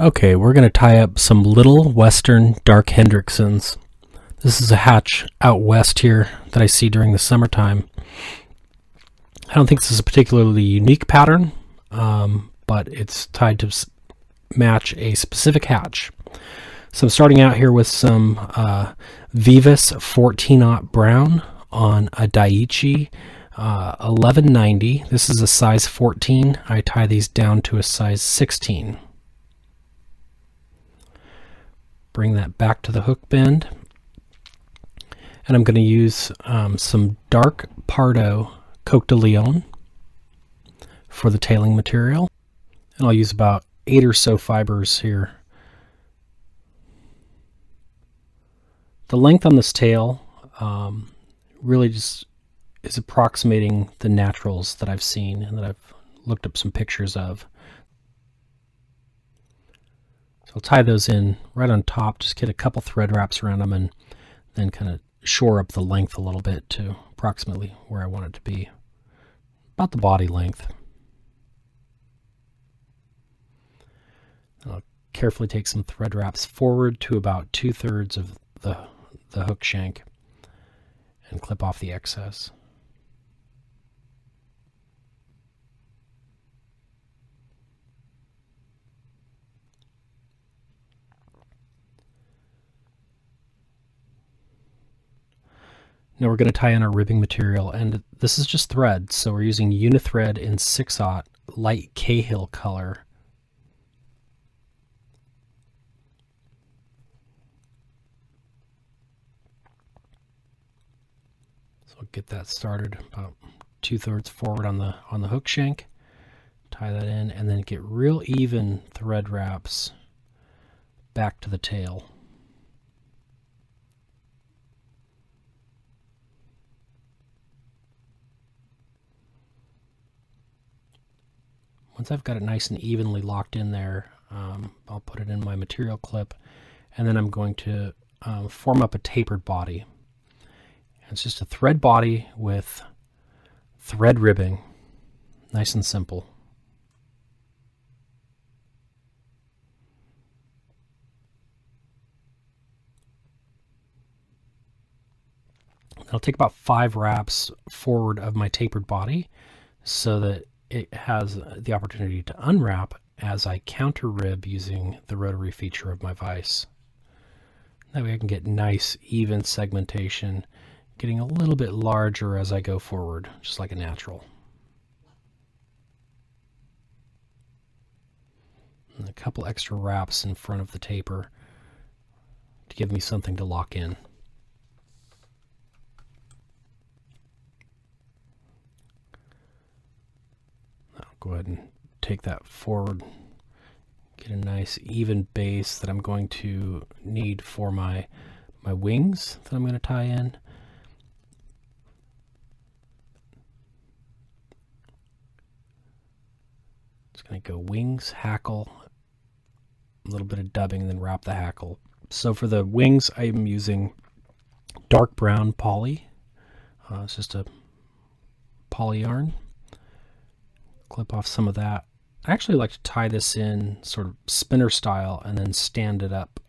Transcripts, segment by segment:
Okay, we're going to tie up some Little Western Dark Hendricksons. This is a hatch out west here that I see during the summertime. I don't think this is a particularly unique pattern, but it's tied to match a specific hatch. So I'm starting out here with some Vivus 14-aught brown on a Daiichi 1190. This is a size 14. I tie these down to a size 16. Bring that back to the hook bend. And I'm going to use some dark Pardo Coq de Leon for the tailing material. And I'll use about 8 or so fibers here. The length on this tail really just is approximating the naturals that I've seen and that I've looked up some pictures of. So I'll tie those in right on top, just get a couple thread wraps around them and then kind of shore up the length a little bit to approximately where I want it to be, about the body length. I'll carefully take some thread wraps forward to about 2/3 of the hook shank and clip off the excess. Now we're going to tie in our ribbing material, and this is just thread, so we're using Unithread in 6/0 light Cahill color. So we'll get that started about 2/3 forward on the hook shank, tie that in, and then get real even thread wraps back to the tail. Once I've got it nice and evenly locked in there, I'll put it in my material clip, and then I'm going to form up a tapered body. It's just a thread body with thread ribbing, nice and simple. I'll take about 5 wraps forward of my tapered body so that it has the opportunity to unwrap as I counter rib using the rotary feature of my vise. That way I can get nice even segmentation, getting a little bit larger as I go forward, just like a natural. And a couple extra wraps in front of the taper to give me something to lock in. Go ahead and take that forward, get a nice even base that I'm going to need for my wings that I'm going to tie in. Just going to go wings, hackle, a little bit of dubbing, and then wrap the hackle. So for the wings, I'm using dark brown poly. It's just a poly yarn. Clip off some of that. I actually like to tie this in sort of spinner style and then stand it up.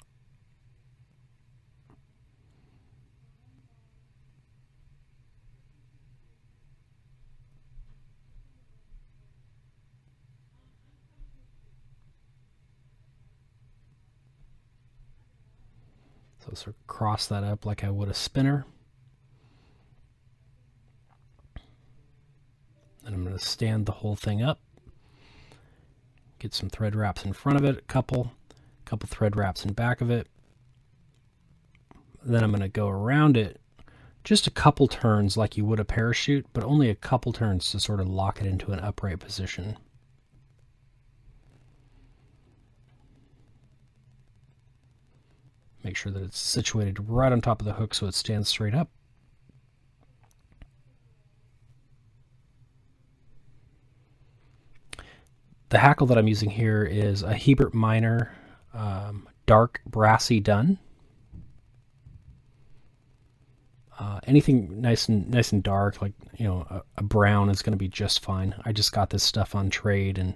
So sort of cross that up like I would a spinner. And I'm going to stand the whole thing up, get some thread wraps in front of it, a couple thread wraps in back of it. Then I'm going to go around it just a couple turns like you would a parachute, but only a couple turns to sort of lock it into an upright position. Make sure that it's situated right on top of the hook so it stands straight up. The hackle that I'm using here is a Hebert Minor dark brassy dun. Anything nice and dark, like a brown, is going to be just fine. I just got this stuff on trade, and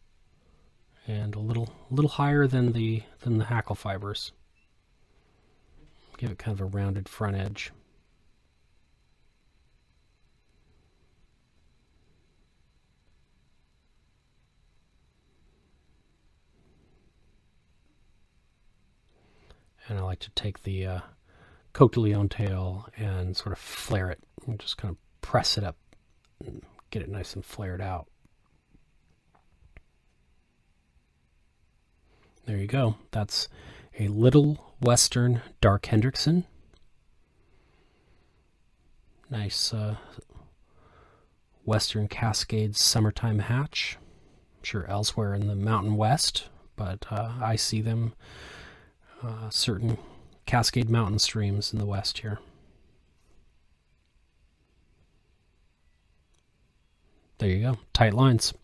and a little higher than the hackle fibers. Give it kind of a rounded front edge. And I like to take the Coq de Leon tail and sort of flare it and just kind of press it up and get it nice and flared out. There you go. That's a Little Western Dark Hendrickson. Nice Western Cascades summertime hatch. I'm sure elsewhere in the Mountain West, but I see them certain Cascade mountain streams in the west here. There you go. Tight lines.